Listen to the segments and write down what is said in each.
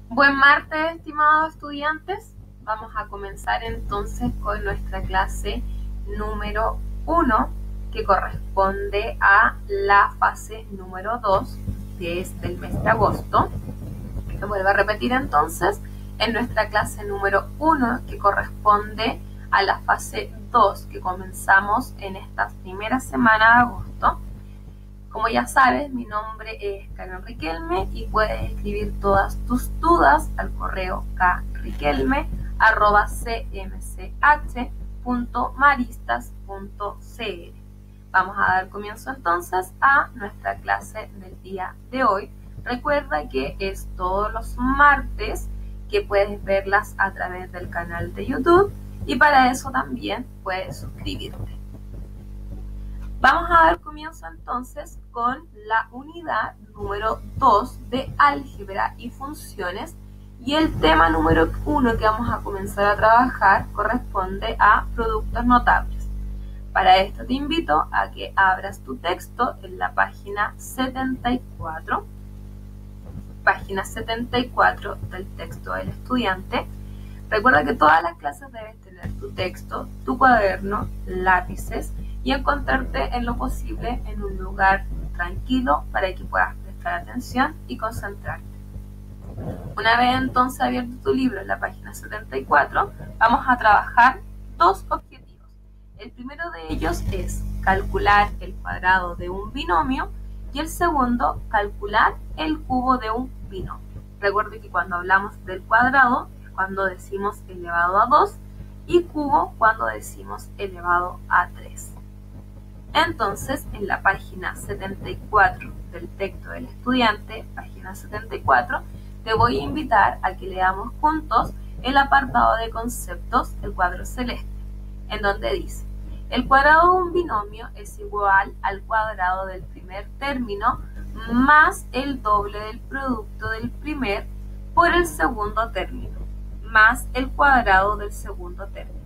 Buen martes, estimados estudiantes. Vamos a comenzar entonces con nuestra clase número 1, que corresponde a la fase número 2, que es del mes de agosto. Lo vuelvo a repetir entonces, en nuestra clase número 1, que corresponde a la fase 2, que comenzamos en esta primera semana de agosto. Como ya sabes, mi nombre es Karen Riquelme y puedes escribir todas tus dudas al correo kriquelme@cmch.maristas.cl. Vamos a dar comienzo entonces a nuestra clase del día de hoy. Recuerda que es todos los martes, que puedes verlas a través del canal de YouTube y para eso también puedes suscribirte. Vamos a dar comienzo entonces con la unidad número 2 de álgebra y funciones, y el tema número 1 que vamos a comenzar a trabajar corresponde a productos notables. Para esto te invito a que abras tu texto en la página 74, del texto del estudiante. Recuerda que todas las clases debes tener tu texto, tu cuaderno, lápices y encontrarte en lo posible en un lugar tranquilo para que puedas prestar atención y concentrarte. Una vez entonces abierto tu libro en la página 74, vamos a trabajar dos objetivos. El primero de ellos es calcular el cuadrado de un binomio y el segundo, calcular el cubo de un binomio. Recuerde que cuando hablamos del cuadrado es cuando decimos elevado a 2 y cubo cuando decimos elevado a 3. Entonces, en la página 74 del texto del estudiante, página 74, te voy a invitar a que leamos juntos el apartado de conceptos del cuadro celeste, en donde dice: el cuadrado de un binomio es igual al cuadrado del primer término más el doble del producto del primer por el segundo término, más el cuadrado del segundo término.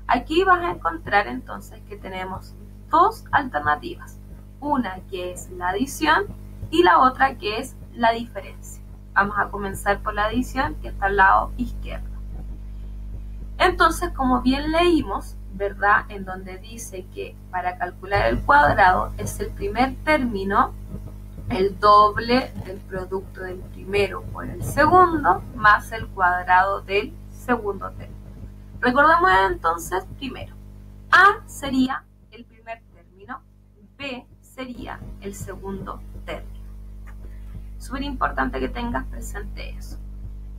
Aquí vas a encontrar entonces que tenemos dos alternativas, una que es la adición y la otra que es la diferencia. Vamos a comenzar por la adición, que está al lado izquierdo. Entonces, como bien leímos, ¿verdad? En donde dice que para calcular el cuadrado es el primer término el doble del producto del primero por el segundo más el cuadrado del segundo término. Recordemos entonces primero, A sería el primer término, B sería el segundo término. Súper importante que tengas presente eso.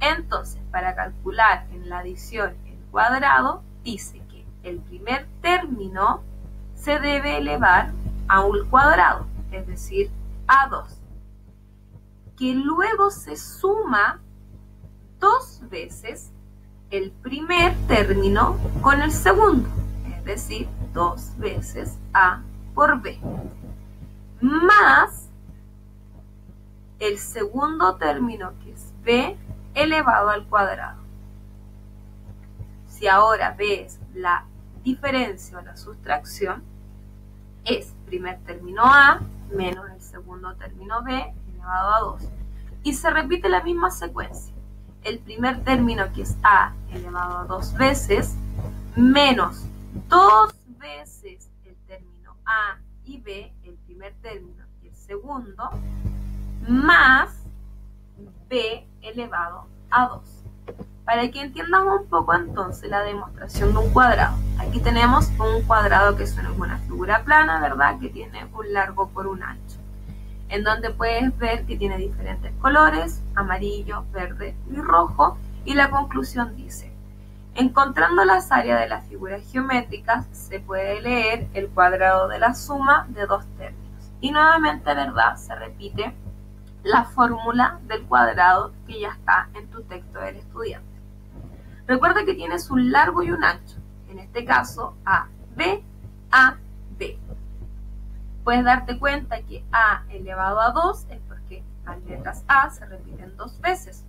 Entonces, para calcular en la adición el cuadrado, dice que el primer término se debe elevar a un cuadrado, es decir, a 2, que luego se suma dos veces el primer término con el segundo, es decir, 2 veces A por B, más el segundo término, que es B elevado al cuadrado. Si ahora ves la diferencia o la sustracción, es primer término A menos el segundo término B elevado a 2. Y se repite la misma secuencia. El primer término, que es A elevado a 2 veces, menos 2 veces el término A y B, el primer término y el segundo, más B elevado a 2. Para que entiendas un poco entonces la demostración de un cuadrado. Aquí tenemos un cuadrado que es una figura plana, ¿verdad? Que tiene un largo por un ancho, en donde puedes ver que tiene diferentes colores, amarillo, verde y rojo, y la conclusión dice: encontrando las áreas de las figuras geométricas se puede leer el cuadrado de la suma de dos términos. Y nuevamente, ¿verdad?, se repite la fórmula del cuadrado que ya está en tu texto del estudiante. Recuerda que tienes un largo y un ancho, en este caso AB, AB. Puedes darte cuenta que A elevado a 2 es porque las letras A se repiten dos veces.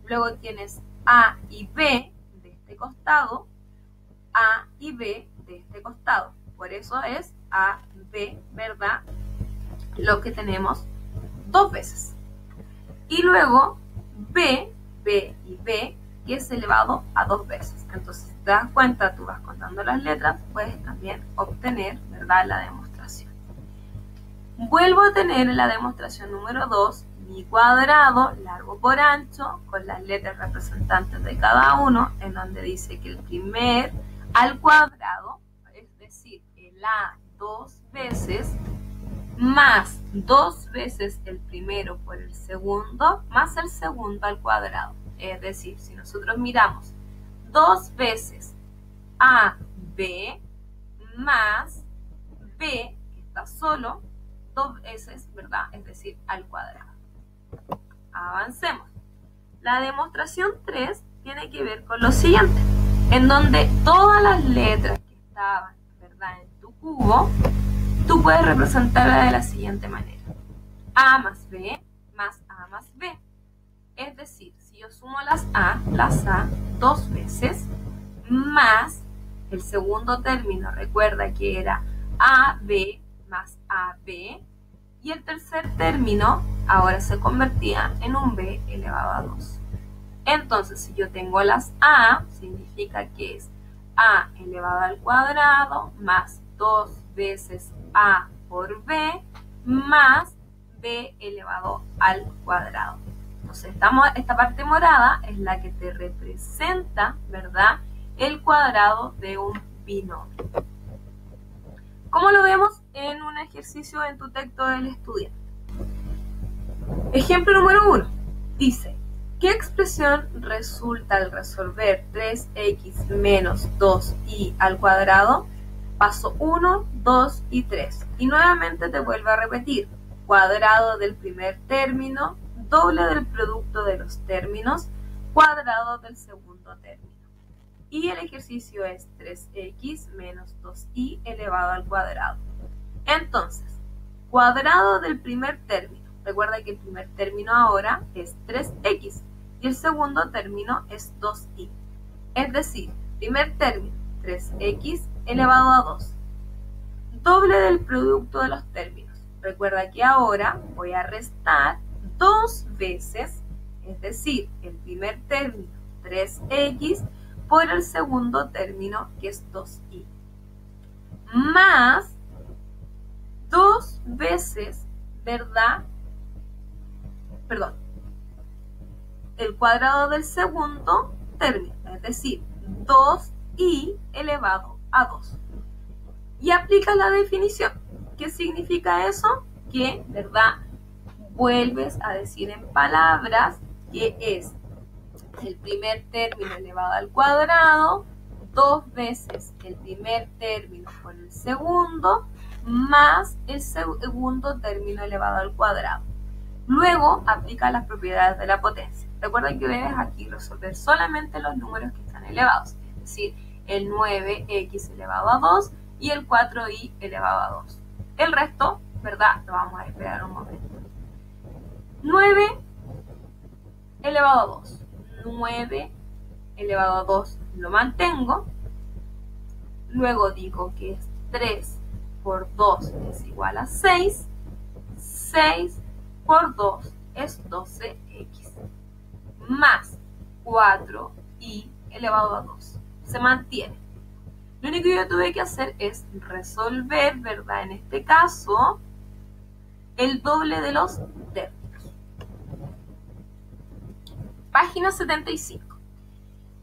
Luego tienes A y B de este costado, A y B de este costado. Por eso es AB, ¿verdad?, lo que tenemos dos veces. Y luego B b y b, que es elevado a 2 veces. Entonces, si te das cuenta, tú vas contando las letras, puedes también obtener, ¿verdad?, la demostración. Vuelvo a tener en la demostración número 2 mi cuadrado largo por ancho con las letras representantes de cada uno, en donde dice que el primer al cuadrado, es decir, el a 2 veces, más 2 veces el primero por el segundo, más el segundo al cuadrado. Es decir, si nosotros miramos 2 veces AB más B, que está solo, 2 veces, ¿verdad? Es decir, al cuadrado. Avancemos. La demostración 3 tiene que ver con lo siguiente, en donde todas las letras que estaban, ¿verdad?, en tu cubo, tú puedes representarla de la siguiente manera. A más B más A más B. Es decir, si yo sumo las A 2 veces, más el segundo término, recuerda que era AB más AB, y el tercer término ahora se convertía en un B elevado a 2. Entonces, si yo tengo las A, significa que es A elevado al cuadrado más 2 veces A por B más B elevado al cuadrado. Entonces, esta parte morada es la que te representa, ¿verdad?, el cuadrado de un binomio. ¿Cómo lo vemos en un ejercicio en tu texto del estudiante? Ejemplo número 1. Dice, ¿qué expresión resulta al resolver 3x menos 2y al cuadrado? Paso 1, 2 y 3. Y nuevamente te vuelvo a repetir. Cuadrado del primer término, doble del producto de los términos, cuadrado del segundo término. Y el ejercicio es 3x menos 2y elevado al cuadrado. Entonces, cuadrado del primer término. Recuerda que el primer término ahora es 3x y el segundo término es 2y. Es decir, primer término, 3x elevado a 2. Doble del producto de los términos. Recuerda que ahora voy a restar 2 veces, es decir, el primer término, 3x, por el segundo término, que es 2y. Más 2 veces, ¿verdad? Perdón, el cuadrado del segundo término, es decir, 2y elevado a 2. Y aplica la definición. ¿Qué significa eso? Que, ¿verdad?, vuelves a decir en palabras que es el primer término elevado al cuadrado, 2 veces el primer término por el segundo, más el segundo término elevado al cuadrado. Luego aplica las propiedades de la potencia. Recuerda que debes aquí resolver solamente los números que están elevados, es decir, el 9x elevado a 2 y el 4y elevado a 2. El resto, ¿verdad?, lo vamos a esperar un momento. 9 elevado a 2. 9 elevado a 2 lo mantengo. Luego digo que es 3 por 2 es igual a 6. 6 por 2 es 12x. Más 4y elevado a 2. Se mantiene. Lo único que yo tuve que hacer es resolver, ¿verdad?, en este caso, el doble de los términos. Página 75.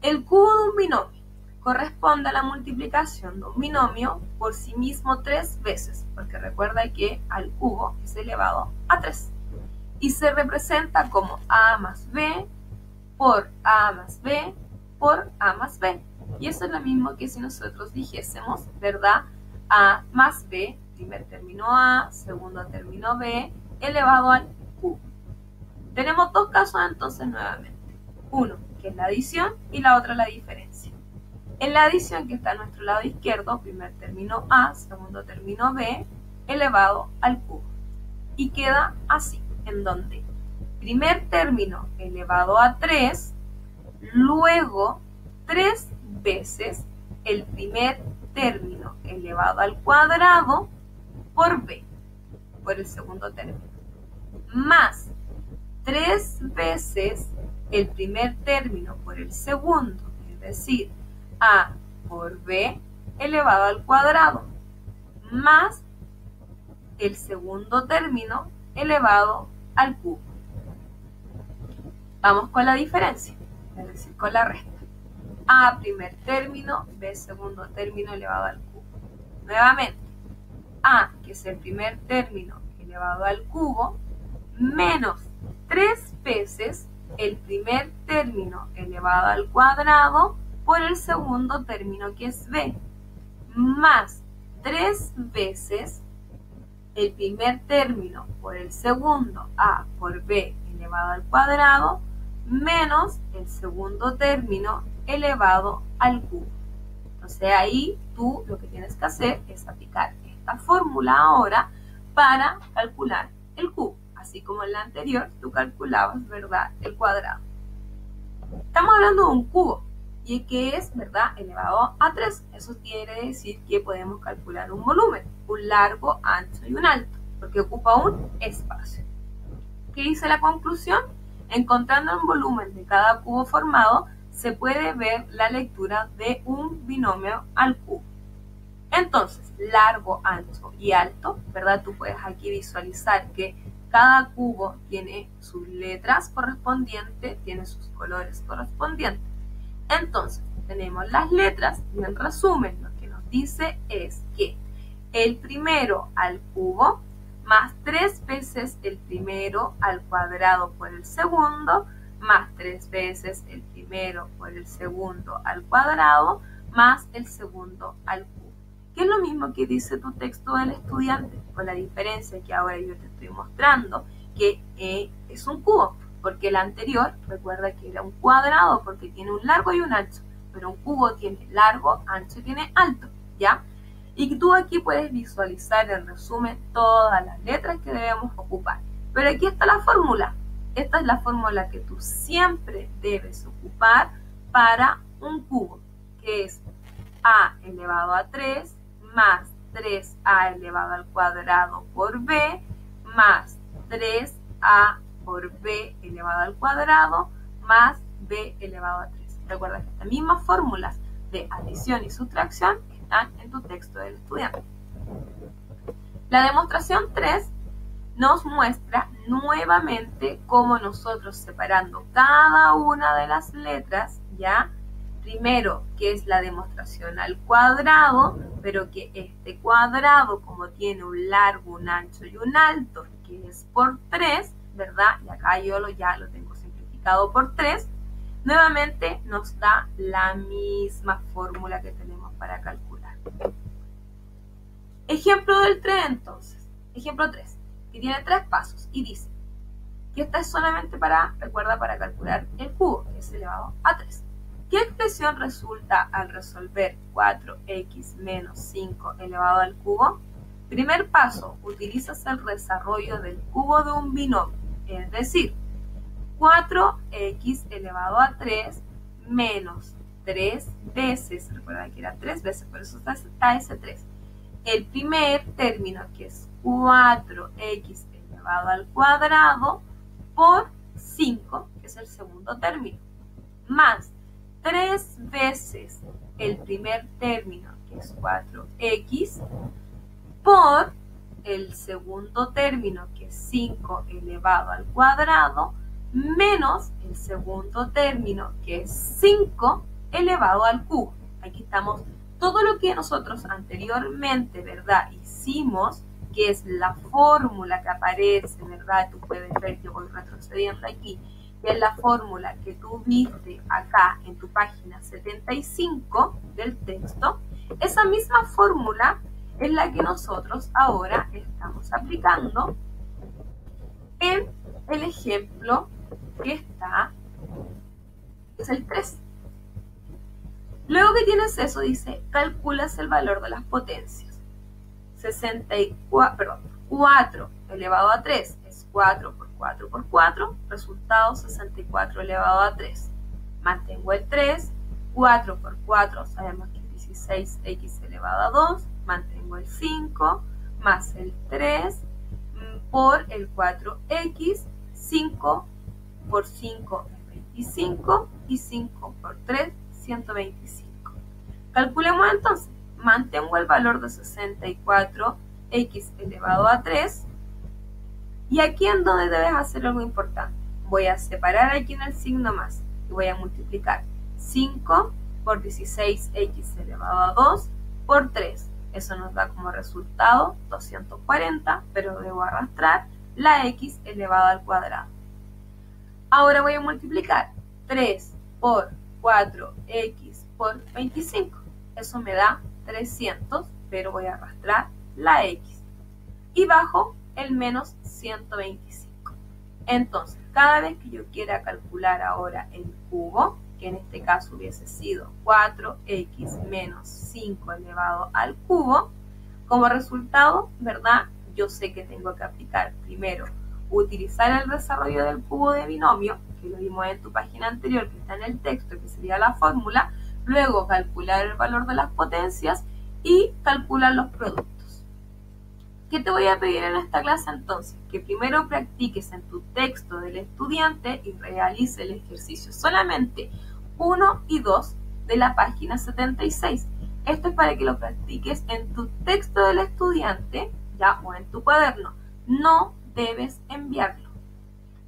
El cubo de un binomio corresponde a la multiplicación de un binomio por sí mismo 3 veces, porque recuerda que al cubo es elevado a 3. Y se representa como a más b por a más b por a más b. Y eso es lo mismo que si nosotros dijésemos, ¿verdad?, a más b, primer término a, segundo término b, elevado al cubo. Tenemos dos casos entonces nuevamente. Uno, que es la adición, y la otra la diferencia. En la adición, que está a nuestro lado izquierdo, primer término a, segundo término b, elevado al cubo. Y queda así, en donde primer término elevado a 3, luego 3 veces el primer término elevado al cuadrado por b, por el segundo término, más 3 veces el primer término por el segundo, es decir, a por b elevado al cuadrado, más el segundo término elevado al cubo. Vamos con la diferencia, es decir, con la resta. A primer término, b segundo término elevado al cubo. Nuevamente, a, que es el primer término elevado al cubo, menos 3 veces el primer término elevado al cuadrado por el segundo término, que es b, más 3 veces el primer término por el segundo, a por b elevado al cuadrado, menos el segundo término elevado al cubo. Entonces ahí tú lo que tienes que hacer es aplicar esta fórmula ahora para calcular el cubo, así como en la anterior tú calculabas, ¿verdad?, el cuadrado. Estamos hablando de un cubo y que es, ¿verdad?, elevado a 3. Eso quiere decir que podemos calcular un volumen, un largo, ancho y un alto, porque ocupa un espacio. ¿Qué dice la conclusión? Encontrando el volumen de cada cubo formado, se puede ver la lectura de un binomio al cubo. Entonces, largo, ancho y alto, ¿verdad? Tú puedes aquí visualizar que cada cubo tiene sus letras correspondientes, tiene sus colores correspondientes. Entonces, tenemos las letras y en resumen lo que nos dice es que el primero al cubo más 3 veces el primero al cuadrado por el segundo, más 3 veces el primero por el segundo al cuadrado, más el segundo al cubo. Que es lo mismo que dice tu texto del estudiante, con la diferencia que ahora yo te estoy mostrando que es un cubo, porque el anterior, recuerda que era un cuadrado porque tiene un largo y un ancho, pero un cubo tiene largo, ancho y tiene alto, ¿ya? Y tú aquí puedes visualizar en resumen todas las letras que debemos ocupar. Pero aquí está la fórmula. Esta es la fórmula que tú siempre debes ocupar para un cubo, que es a elevado a 3 más 3a elevado al cuadrado por b más 3a por b elevado al cuadrado más b elevado a 3. Recuerda que estas mismas fórmulas de adición y sustracción están en tu texto del estudiante. La demostración 3 nos muestra nuevamente cómo nosotros separando cada una de las letras, ¿ya? Primero, que es la demostración al cuadrado, pero que este cuadrado, como tiene un largo, un ancho y un alto, que es por 3, ¿verdad? Y acá yo ya lo tengo simplificado por 3, nuevamente nos da la misma fórmula que tenemos para calcular. Ejemplo del 3 entonces. Ejemplo 3, que tiene 3 pasos y dice que esta es solamente recuerda, para calcular el cubo, que es elevado a 3. ¿Qué expresión resulta al resolver 4x menos 5 elevado al cubo? Primer paso, utilizas el desarrollo del cubo de un binomio, es decir, 4x elevado a 3 menos 3 veces, recuerda que era 3 veces, por eso está ese 3. El primer término, que es 4x elevado al cuadrado por 5, que es el segundo término, más 3 veces el primer término, que es 4x, por el segundo término, que es 5 elevado al cuadrado, menos el segundo término, que es 5 elevado al cubo. Aquí estamos todo lo que nosotros anteriormente, ¿verdad?, hicimos, que es la fórmula que aparece, ¿verdad? Tú puedes ver que voy retrocediendo aquí, que es la fórmula que tú viste acá en tu página 75 del texto. Esa misma fórmula es la que nosotros ahora estamos aplicando en el ejemplo que es el 3. Luego que tienes eso, dice, calculas el valor de las potencias. 4 elevado a 3 es 4 por 4 por 4, resultado 64 elevado a 3. Mantengo el 3, 4 por 4, sabemos que es 16x elevado a 2, mantengo el 5, más el 3 por el 4x, 5 por 5 es y 5 por 3, 125. Calculemos entonces. Mantengo el valor de 64x elevado a 3. Y aquí en donde debes hacer algo importante. Voy a separar aquí en el signo más y voy a multiplicar 5 por 16x elevado a 2 por 3. Eso nos da como resultado 240, pero debo arrastrar la x elevado al cuadrado. Ahora voy a multiplicar 3 por 4x por 25. Eso me da 300, pero voy a arrastrar la x. Y bajo el menos 125. Entonces, cada vez que yo quiera calcular ahora el cubo, que en este caso hubiese sido 4x menos 5 elevado al cubo, como resultado, ¿verdad? Yo sé que tengo que aplicar primero, utilizar el desarrollo del cubo de binomio, que lo vimos en tu página anterior, que está en el texto, que sería la fórmula, luego calcular el valor de las potencias y calcular los productos. ¿Qué te voy a pedir en esta clase entonces? Que primero practiques en tu texto del estudiante y realice el ejercicio solamente 1 y 2 de la página 76. Esto es para que lo practiques en tu texto del estudiante, ya, o en tu cuaderno. No debes enviarlo.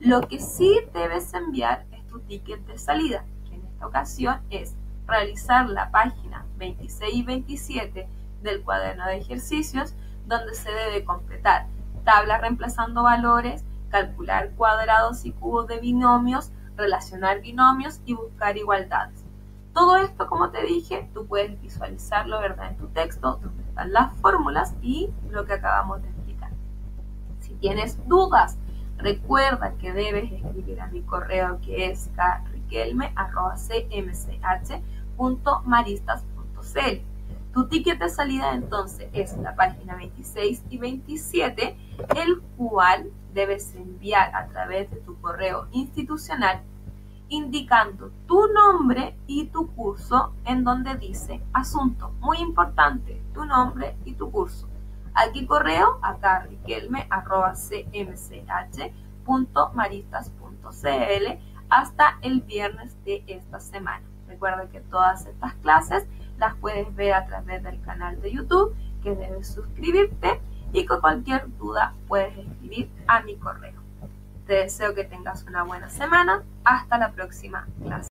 Lo que sí debes enviar es tu ticket de salida, que en esta ocasión es realizar la página 26 y 27 del cuaderno de ejercicios, donde se debe completar tablas reemplazando valores, calcular cuadrados y cubos de binomios, relacionar binomios y buscar igualdades. Todo esto, como te dije, tú puedes visualizarlo, ¿verdad?, en tu texto, donde están las fórmulas y lo que acabamos de explicar. Si tienes dudas, recuerda que debes escribir a mi correo, que es cmch.maristas.cl. Tu ticket de salida entonces es la página 26 y 27, el cual debes enviar a través de tu correo institucional indicando tu nombre y tu curso en donde dice asunto. Muy importante, tu nombre y tu curso. ¿A qué correo? Acá riquelme@cmch.maristas.cl hasta el viernes de esta semana. Recuerda que todas estas clases las puedes ver a través del canal de YouTube, que debes suscribirte, y con cualquier duda puedes escribir a mi correo. Te deseo que tengas una buena semana. Hasta la próxima clase.